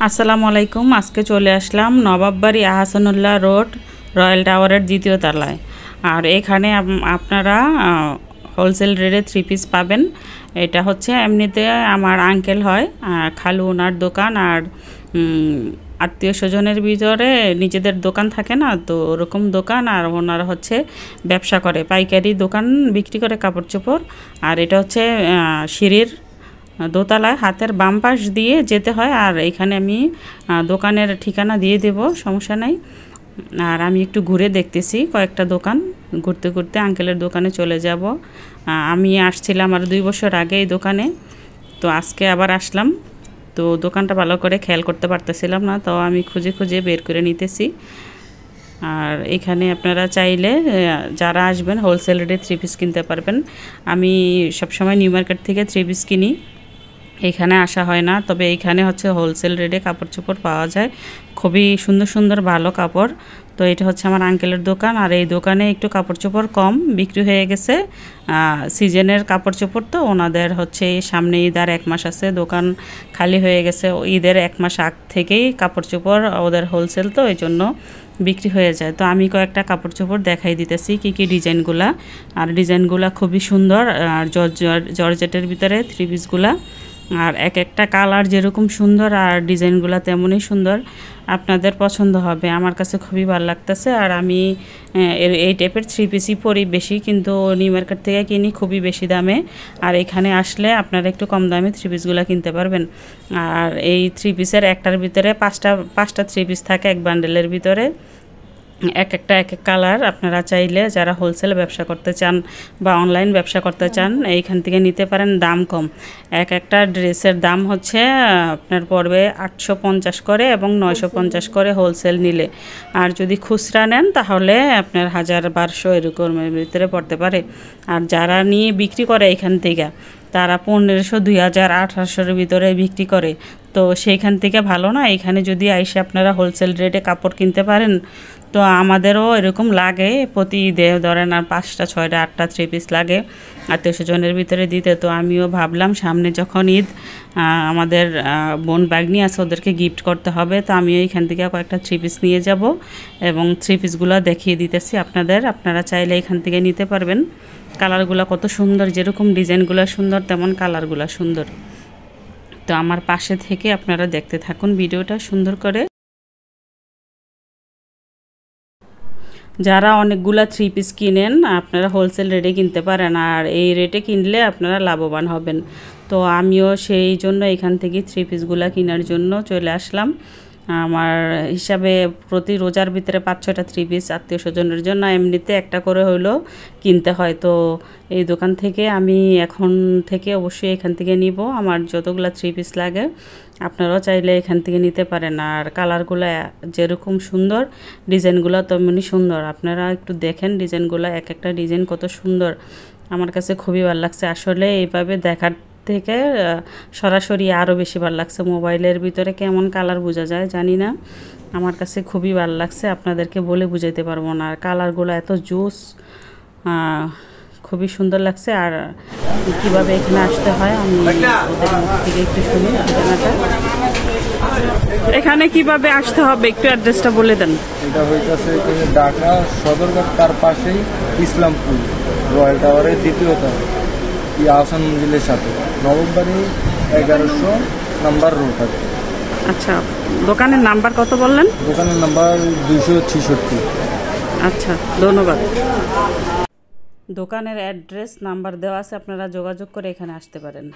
আসসালামু আলাইকুম। আজকে চলে আসলাম নবাববাড়ি আহসানুল্লাহ রোড রয়্যাল টাওয়ারের দ্বিতীয় তলায়। আর এখানে আপনারা হোলসেল রেটে 3 পিস পাবেন। এটা হচ্ছে এমনিতে আমার আঙ্কেল হয়, খালু ওনার দোকান, আর আত্মীয় স্বজনের ভিতরে নিজেদের দোকান থাকে না, তো ওরকম দোকান। আর ওনারা হচ্ছে ব্যবসা করে, পাইকারি দোকান বিক্রি করে কাপড় চোপড়। আর এটা হচ্ছে সিঁড়ির দোতলায় হাতের বাম পাশ দিয়ে যেতে হয়। আর এখানে আমি দোকানের ঠিকানা দিয়ে দেব, সমস্যা নাই। আর আমি একটু ঘুরে দেখতেছি কয়েকটা দোকান, ঘুরতে ঘুরতে আঙ্কেলের দোকানে চলে যাব। আমি আসছিলাম আর 2 বছর আগে এই দোকানে, তো আজকে আবার আসলাম। তো দোকানটা ভালো করে খেয়াল করতে পারতেছিলাম না, তো আমি খুঁজে খুঁজে বের করে নিতেছি। আর এখানে আপনারা চাইলে যারা আসবেন হোলসেল রেটে 3 পিস কিনতে পারবেন। আমি সবসময় নিউ মার্কেট থেকে 3 পিস কিনি, এখানে আসা হয় না। তবে এইখানে হচ্ছে হোলসেল রেটে কাপড় চোপড় পাওয়া যায়, খুবই সুন্দর সুন্দর ভালো কাপড়। তো এটা হচ্ছে আমার আঙ্কেলের দোকান। আর এই দোকানে একটু কাপড় চোপড় কম বিক্রি হয়ে গেছে, সিজনের কাপড় চোপড়। তো ওনাদের হচ্ছে সামনে ঈদ আর 1 মাস আছে, দোকান খালি হয়ে গেছে। ঈদের 1 মাস আগ থেকেই কাপড় চোপড় ওদের হোলসেল, তো এই জন্য বিক্রি হয়ে যায়। তো আমি কয়েকটা কাপড় চোপড় দেখাই দিতেছি কী ডিজাইনগুলা। আর ডিজাইনগুলা খুবই সুন্দর, আর জর্জেটের ভিতরে 3 পিসগুলা। আর এক একটা কালার যেরকম সুন্দর আর ডিজাইনগুলো তেমনই সুন্দর, আপনাদের পছন্দ হবে। আমার কাছে খুবই ভালো লাগতেছে। আর আমি এই টাইপের 3 পিসই পরি বেশি, কিন্তু নিউ মার্কেট থেকে কিনি খুবই বেশি দামে। আর এখানে আসলে আপনারা একটু কম দামে 3 পিসগুলো কিনতে পারবেন। আর এই 3 পিসের একটার ভিতরে পাঁচটা 3 পিস থাকে এক বান্ডেলের ভিতরে, এক এক কালার। আপনারা চাইলে যারা হোলসেল ব্যবসা করতে চান বা অনলাইন ব্যবসা করতে চান এইখান থেকে নিতে পারেন, দাম কম। একটা ড্রেসের দাম হচ্ছে আপনার পড়বে 850 করে এবং 950 করে হোলসেল নিলে। আর যদি খুচরা নেন তাহলে আপনার 1000-1200 এরকমের ভিতরে পড়তে পারে। আর যারা নিয়ে বিক্রি করে এখান থেকে তারা 1500, 2000, 1800-এর ভিতরে বিক্রি করে। তো সেইখান থেকে ভালো না, এখানে যদি আইসে আপনারা হোলসেল রেটে কাপড় কিনতে পারেন। তো আমাদেরও এরকম লাগে প্রতি ঈদে ধরেন আর 5টা, 6টা, 8টা 3 পিস লাগে আত্মীয় স্বজনের ভিতরে দিতে। তো আমিও ভাবলাম সামনে যখন ঈদ, আমাদের বোন বাগনি আছে, ওদেরকে গিফট করতে হবে। তো আমিও এখান থেকে কয়েকটা 3 পিস নিয়ে যাব এবং 3 পিসগুলো দেখিয়ে দিতেছি আপনাদের। আপনারা চাইলে এখান থেকে নিতে পারবেন। কালারগুলো কত সুন্দর, যেরকম ডিজাইনগুলো সুন্দর তেমন কালারগুলো সুন্দর। তো আমার পাশে থেকে আপনারা দেখতে থাকুন ভিডিওটা সুন্দর করে। যারা অনেকগুলা 3 পিস কিনেন আপনারা হোলসেল রেটে কিনতে পারেন, আর এই রেটে কিনলে আপনারা লাভবান হবেন। তো আমিও সেই জন্য এখান থেকে 3 পিসগুলা কেনার জন্য চলে আসলাম। আমার হিসাবে প্রতি রোজার ভিতরে 5-6টা 3 পিস আত্মীয় স্বজনের জন্য এমনিতে একটা করে হইলো কিনতে হয়। তো এই দোকান থেকে আমি এখন থেকে অবশ্যই এখান থেকে নিব, আমার যতগুলা 3 পিস লাগে। আপনারাও চাইলে এখান থেকে নিতে পারেন। আর কালারগুলো যেরকম সুন্দর, ডিজাইনগুলো তেমনই সুন্দর। আপনারা একটু দেখেন ডিজাইনগুলো, একটা ডিজাইন কত সুন্দর, আমার কাছে খুবই ভালো লাগছে। আসলে এইভাবে দেখার থেকে সরাসরি আরও বেশি ভালো লাগছে। মোবাইলের ভিতরে কেমন কালার বোঝা যায় জানি না, আমার কাছে খুবই ভালো লাগছে, আপনাদেরকে বলে বুঝাইতে পারবো না। আর কালারগুলো এত জুস, খুবই সুন্দর লাগছে। আর কীভাবে এখানে আসতে হয় আমি ওদের মুখ থেকে একটু শুনি ঠিকানাটা। এখানে কিভাবে আসতে হবে একটু অ্যাড্রেসটা বলে দেন। এটা হইতেছে ঢাকা সদরঘাট, তার পাশেই ইসলামপুর রয়্যাল টাওয়ারের দ্বিতীয় তলা, আহসান মঞ্জিলের সাথে নবাববাড়ি 1100 নাম্বার রোড আছে। আচ্ছা, দোকানের নাম্বার কত বললেন? দোকানের নাম্বার 266। আচ্ছা, ধন্যবাদ। দোকানের অ্যাড্রেস নাম্বার দেওয়া আছে, আপনারা যোগাযোগ করে এখানে আসতে পারেন।